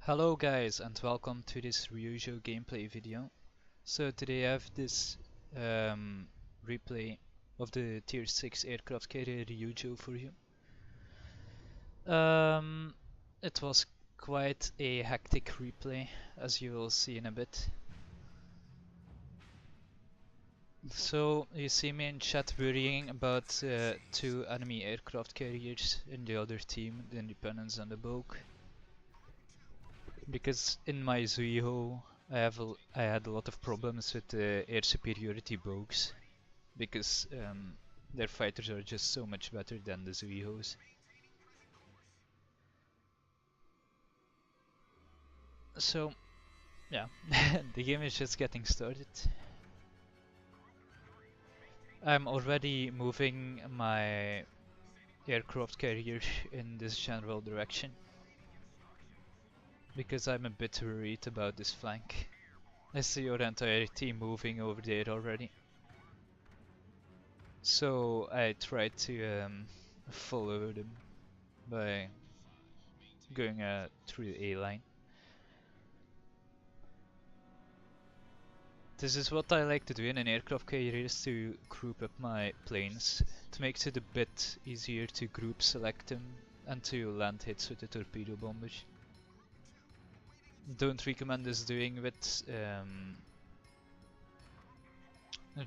Hello guys and welcome to this Ryuujou gameplay video. So today I have this replay of the tier 6 aircraft carrier Ryuujou for you. It was quite a hectic replay, as you will see in a bit. So you see me in chat worrying about two enemy aircraft carriers in the other team, the Independence and the Bogue. Because in my Ryuujou I had a lot of problems with the air superiority Bogues, because their fighters are just so much better than the Ryuujous. So yeah, the game is just getting started. I'm already moving my aircraft carrier in this general direction, because I'm a bit worried about this flank. I see your entire team moving over there already. So I tried to follow them by going through the A line. This is what I like to do in an aircraft carrier, is to group up my planes. It makes it a bit easier to group select them and to land hits with the torpedo bombers. Don't recommend this doing with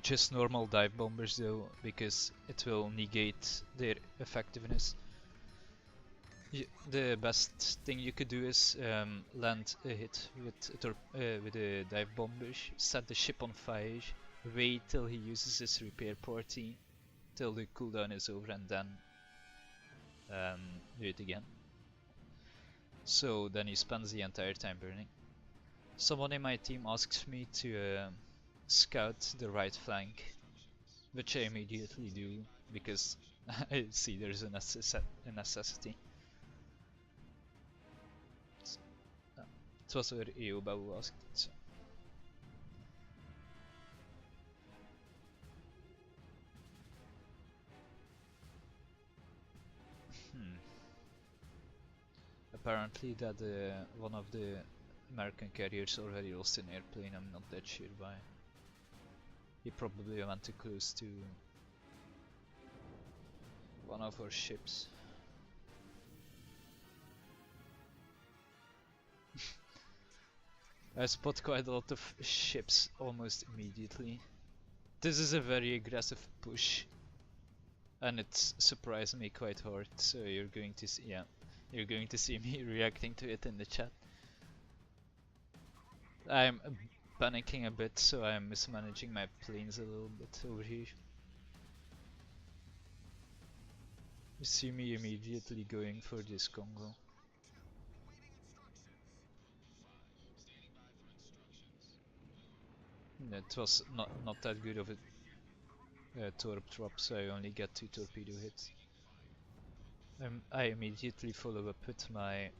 just normal dive bombers though, because it will negate their effectiveness. The best thing you could do is land a hit with a dive bomber, set the ship on fire, wait till he uses his repair party, till the cooldown is over, and then do it again. So then he spends the entire time burning. Someone in my team asked me to scout the right flank, which I immediately do, because I see there's a necessity. It was where Eoba who asked it. So. Apparently that one of the American carriers already lost an airplane. I'm not that sure why. He probably went too close to one of our ships. I spot quite a lot of ships almost immediately. This is a very aggressive push, and it's surprised me quite hard. So you're going to see, you're going to see me reacting to it in the chat. I'm panicking a bit, so I'm mismanaging my planes a little bit over here. You see me immediately going for this Congo. It was not that good of a torp drop, so I only get 2 torpedo hits. I immediately follow up with my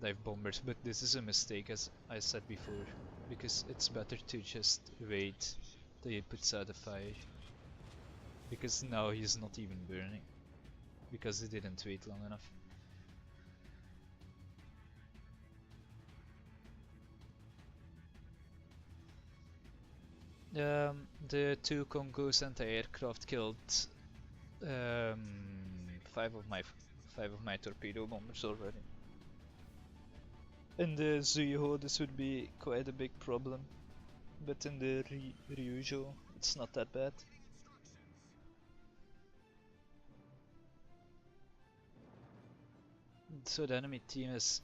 dive bombers, but this is a mistake, as I said before, because it's better to just wait till he puts out a fire, because now he's not even burning, because he didn't wait long enough. The 2 Congos anti-aircraft killed 5 of my torpedo bombers already. In the Ryuujou this would be quite a big problem, but in the Ryuujou it's not that bad. So the enemy team is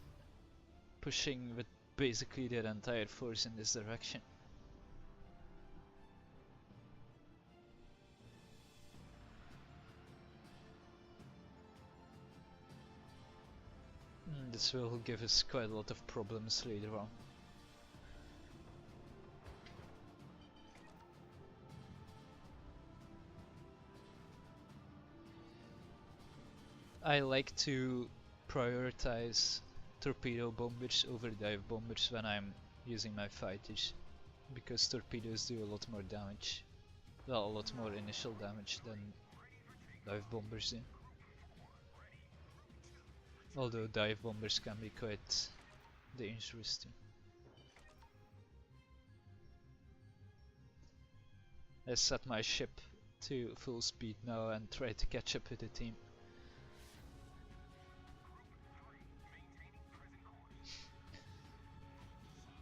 pushing with basically their entire force in this direction. This will give us quite a lot of problems later on. I like to prioritize torpedo bombers over dive bombers when I'm using my fighters, because torpedoes do a lot more damage, well, a lot more initial damage than dive bombers do. Although dive bombers can be quite dangerous too. I set my ship to full speed now and try to catch up with the team.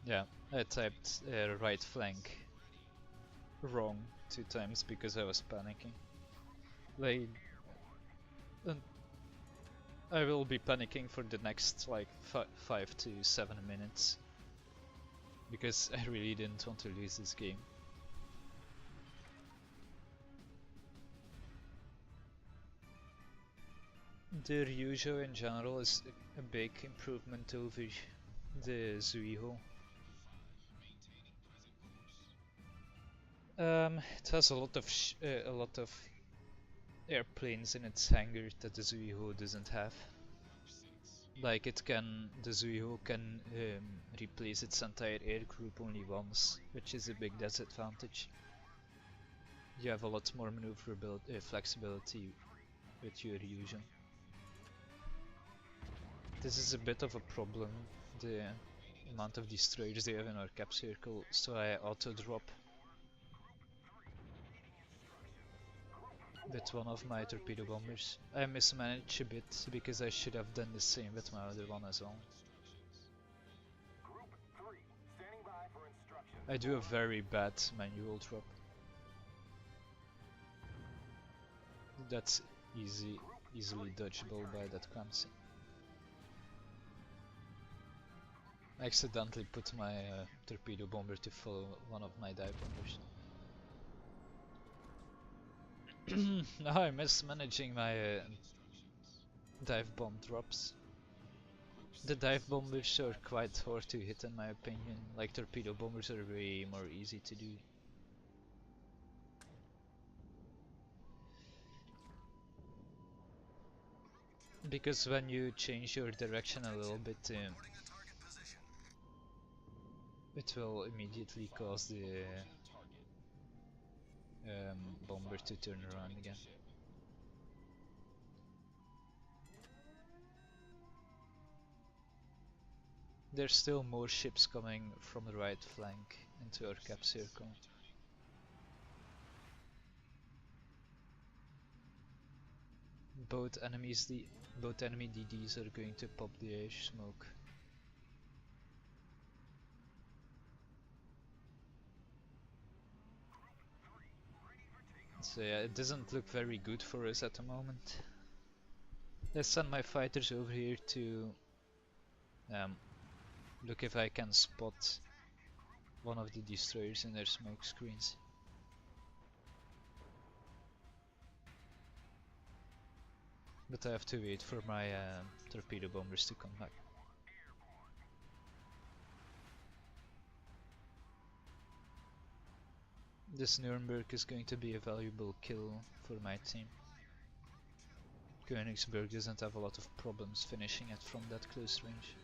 Yeah, I typed right flank wrong 2 times because I was panicking. Like, I will be panicking for the next like 5 to 7 minutes because I really didn't want to lose this game. The Ryuujou in general is a big improvement over the Zuiho. It has a lot of airplanes in its hangar that the Zuiho doesn't have. Like the Zuiho can replace its entire air group only once, which is a big disadvantage. You have a lot more maneuverability, flexibility with your Ryuujou. This is a bit of a problem, the amount of destroyers they have in our cap circle, so I auto drop with one of my torpedo bombers. I mismanaged a bit because I should have done the same with my other one as well. I do a very bad manual drop. That's easily dodgeable by that Clemson. I accidentally put my torpedo bomber to follow one of my dive bombers. Now I'm mismanaging my dive bomb drops. The dive bombers are quite hard to hit in my opinion, like torpedo bombers are way more easy to do. Because when you change your direction a little bit, it will immediately cause the bomber to turn around again. There's still more ships coming from the right flank into our cap circle. Both enemy DDs are going to pop the air smoke. So yeah, it doesn't look very good for us at the moment. I send my fighters over here to look if I can spot one of the destroyers in their smoke screens. But I have to wait for my torpedo bombers to come back. This Nuremberg is going to be a valuable kill for my team. Königsberg doesn't have a lot of problems finishing it from that close range.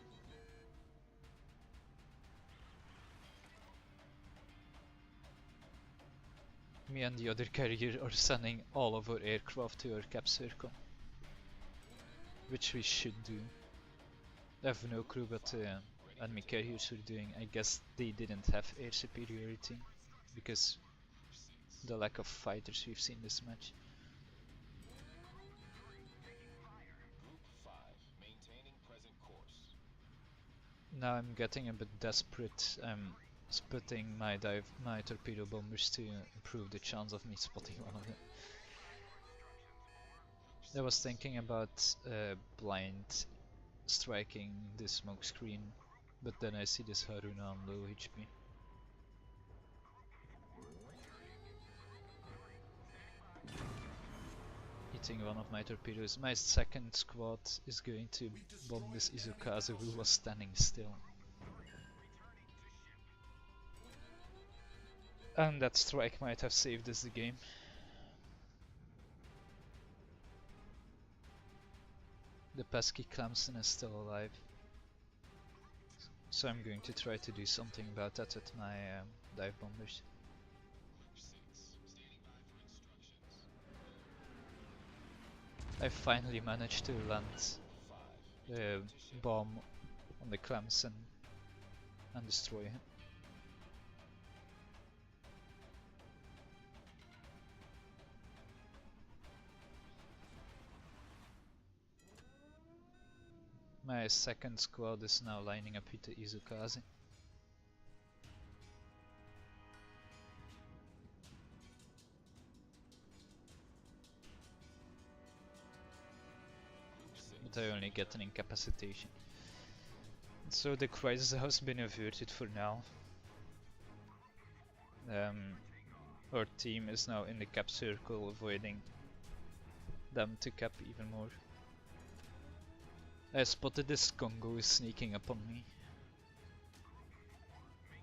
Me and the other carrier are sending all of our aircraft to our cap circle, which we should do. I have no clue what enemy carriers were doing. I guess they didn't have air superiority because the lack of fighters we've seen this match. Now I'm getting a bit desperate. I'm spotting my torpedo bombers to improve the chance of me spotting one of them. I was thinking about blind striking the smoke screen, but then I see this Haruna on low HP. Hitting one of my torpedoes. My second squad is going to bomb this Izukazu who was standing still. And that strike might have saved us the game. The pesky Clemson is still alive. So I'm going to try to do something about that with my dive bombers. I finally managed to land the bomb on the Clemson and destroy him. My second squad is now lining up with the Izukaze. But I only get an incapacitation. So the crisis has been averted for now. Our team is now in the cap circle, avoiding them to cap even more. I spotted this Congo sneaking up on me,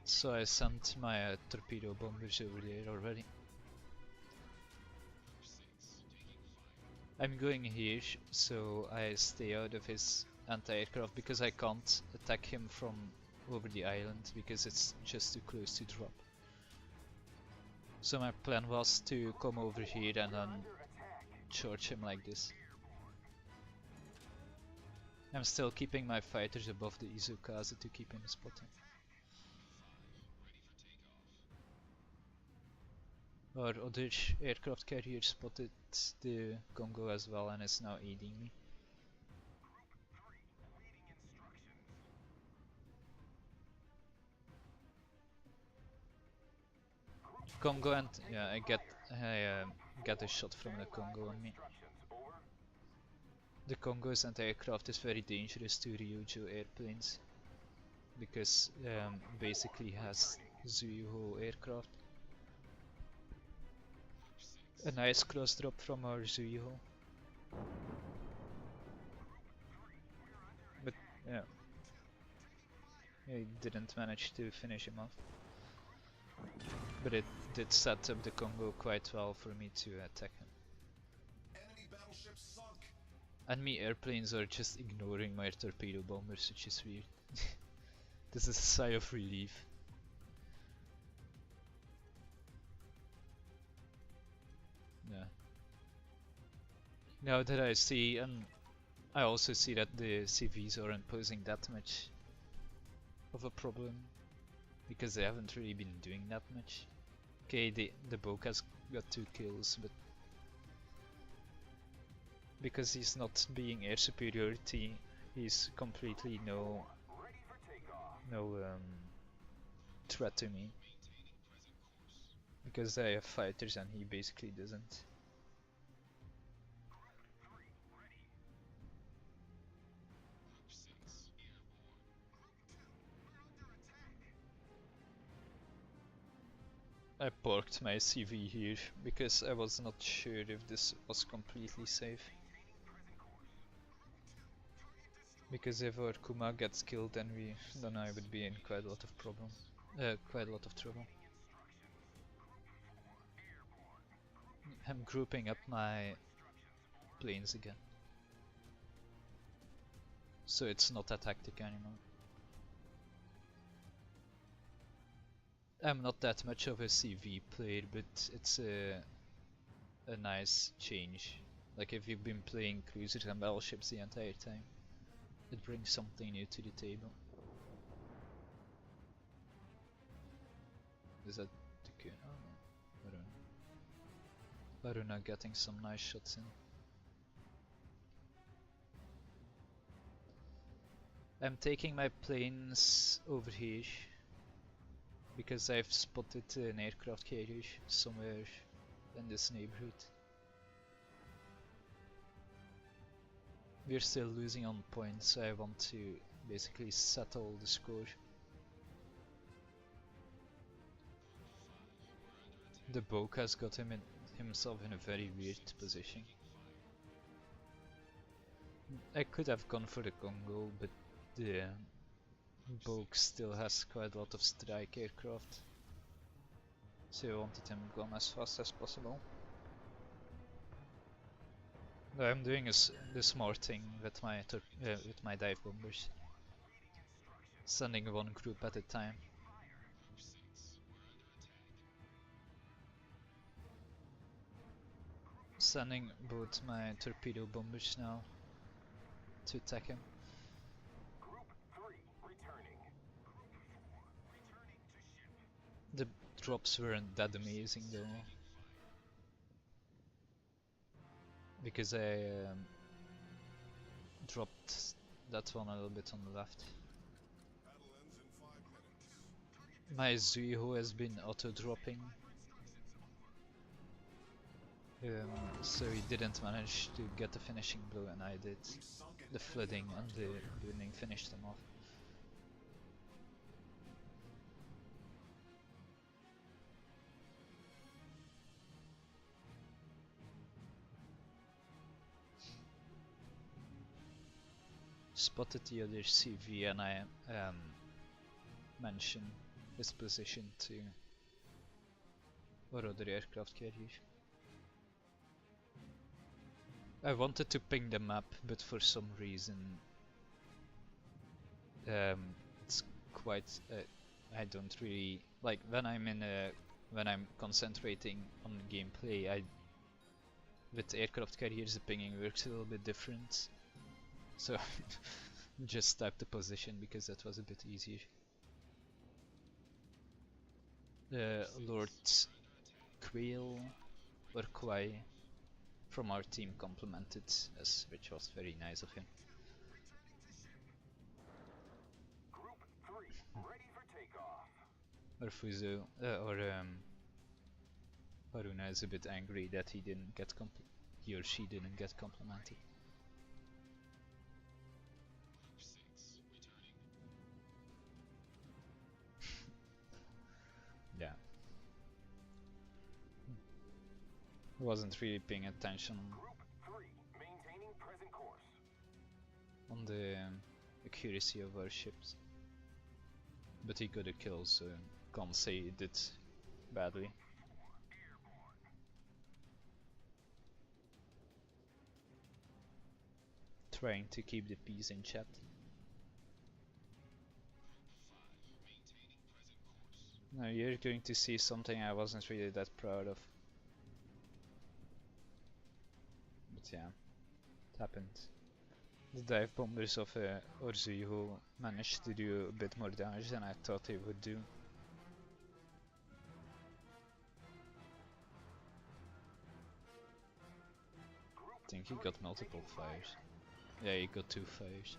so I sent my torpedo bombers over there already. I'm going here so I stay out of his anti-aircraft, because I can't attack him from over the island because it's just too close to drop. So my plan was to come over here and then charge him like this. I'm still keeping my fighters above the Izukaze to keep him spotted. Our other aircraft carrier spotted the Congo as well and is now aiding me. Congo, and yeah, I get a shot from the Congo on me. The Congo's anti-aircraft is very dangerous to Ryuujou airplanes because basically has Ryuujou aircraft. A nice cross drop from our Ryuujou. But yeah, he didn't manage to finish him off. But it did set up the Congo quite well for me to attack him. Enemy airplanes are just ignoring my torpedo bombers, which is weird. This is a sigh of relief. Yeah. Now that I see, and I also see that the CVs aren't posing that much of a problem, because they haven't really been doing that much. Okay, the Boke has got 2 kills, but because he's not being air superiority, he's completely no threat to me. Because I have fighters and he basically doesn't. I parked my CV here because I was not sure if this was completely safe. Because if our Kuma gets killed, then I would be in quite a lot of trouble. I'm grouping up my planes again, so it's not a tactic anymore. I'm not that much of a CV player, but it's a nice change. Like if you've been playing cruisers and battleships the entire time, it brings something new to the table. Is that the good? Oh no, Varuna getting some nice shots in. I'm taking my planes over here because I've spotted an aircraft carrier somewhere in this neighborhood. We're still losing on points, so I want to basically settle the score. The Boke has got himself in a very weird position. I could have gone for the Congo, but the Boke still has quite a lot of strike aircraft, so I wanted him gone as fast as possible. No, I'm doing the smart thing with my dive bombers, sending one group at a time. Sending both my torpedo bombers now to attack him. The drops weren't that amazing though, because I dropped that one a little bit on the left. My Ryuujou has been auto-dropping, so he didn't manage to get the finishing blow, and I did. The flooding and the burning finished him off. Spotted the other CV, and I mentioned his position to our other aircraft carrier. I wanted to ping the map, but for some reason it's quite. I don't really like when I'm in when I'm concentrating on gameplay. With aircraft carriers the pinging works a little bit different, so just type the position because that was a bit easier. Lord Quail or Kwai from our team complimented us, which was very nice of him. Or Fuzo, or Haruna is a bit angry that he or she didn't get complimented. Yeah. Wasn't really paying attention on the accuracy of Warships, but he got a kill, so can't say he did badly. Trying to keep the peace in chat. Now you're going to see something I wasn't really that proud of. But yeah, it happened. The dive bombers of Ryuujou managed to do a bit more damage than I thought they would do. I think he got multiple fires. Yeah, he got 2 fires.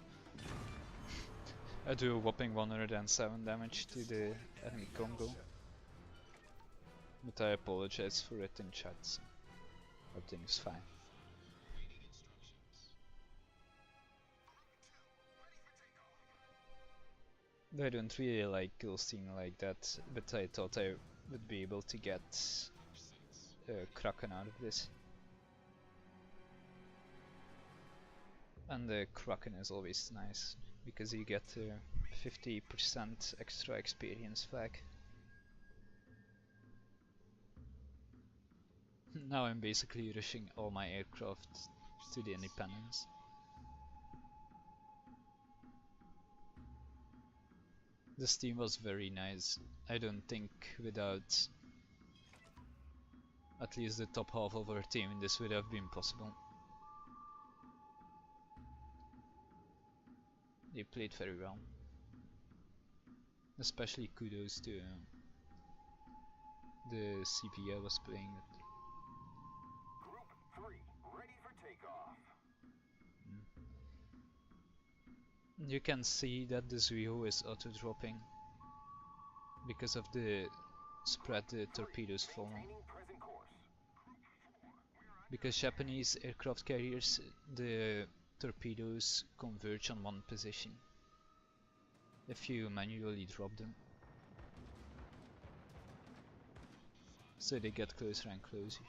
I do a whopping 107 damage to the enemy Congo. But I apologize for it in chat, so everything's fine. I don't really like kill steam like that, but I thought I would be able to get Kraken out of this. And the Kraken is always nice, because you get 50% extra experience back. Now I'm basically rushing all my aircraft to the Independence. This team was very nice. I don't think without at least the top half of our team this would have been possible. They played very well. Especially kudos to the CP I was playing with. Group 3, ready for takeoff. You can see that the Ryuujou is auto-dropping because of the spread the torpedoes follow. Because Japanese aircraft carriers, the torpedoes converge on one position if you manually drop them. So they get closer and closer.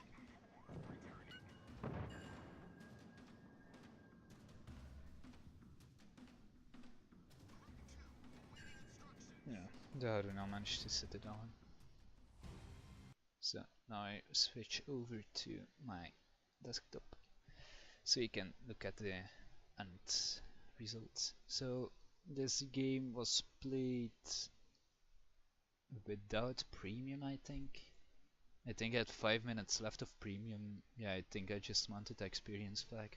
Yeah, the Haruna managed to set it down. So now I switch over to my desktop so you can look at the end results. So this game was played without premium, I think. I think I had 5 minutes left of premium. Yeah, I think I just wanted the experience flag.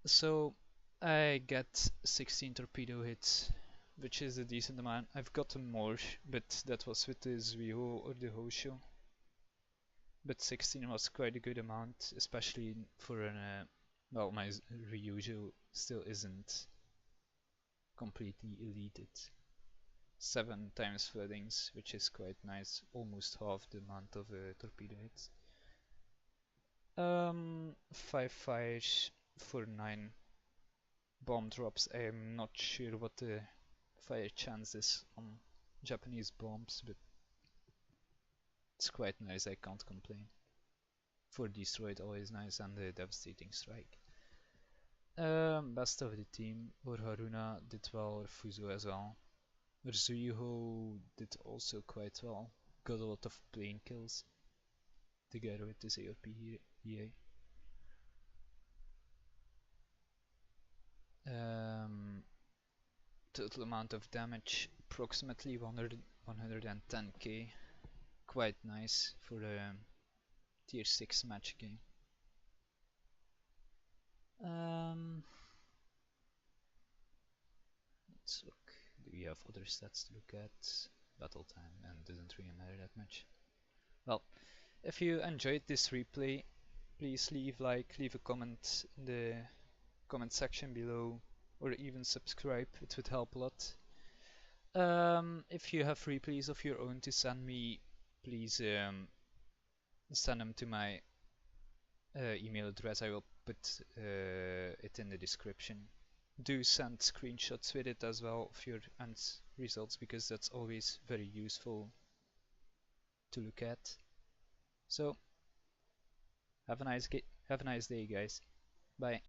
So I get 16 torpedo hits which is a decent amount. I've gotten more, but that was with the Ryuujou or the Hosho. But 16 was quite a good amount, especially for an well, my Ryuujou still isn't completely elite. 7 times floodings, which is quite nice, almost half the amount of torpedo hits. 5 fires for 9 bomb drops. I am not sure what the fire chance is on Japanese bombs, but it's quite nice, I can't complain. For destroyed, always nice, and the devastating strike. Best of the team, or Haruna did well, or Fuzo as well. Ryuujou did also quite well, got a lot of plane kills together with this AOP EA. Total amount of damage approximately 110k, quite nice for a tier 6 match game. Let's look. Do we have other stats to look at? Battle time, and doesn't really matter that much. Well, if you enjoyed this replay, please leave a comment in the comment section below, or even subscribe, it would help a lot. If you have replays of your own to send me, please send them to my email address. I will put it in the description. Do send screenshots with it as well of your end results, because that's always very useful to look at. So have a nice day, guys. Bye.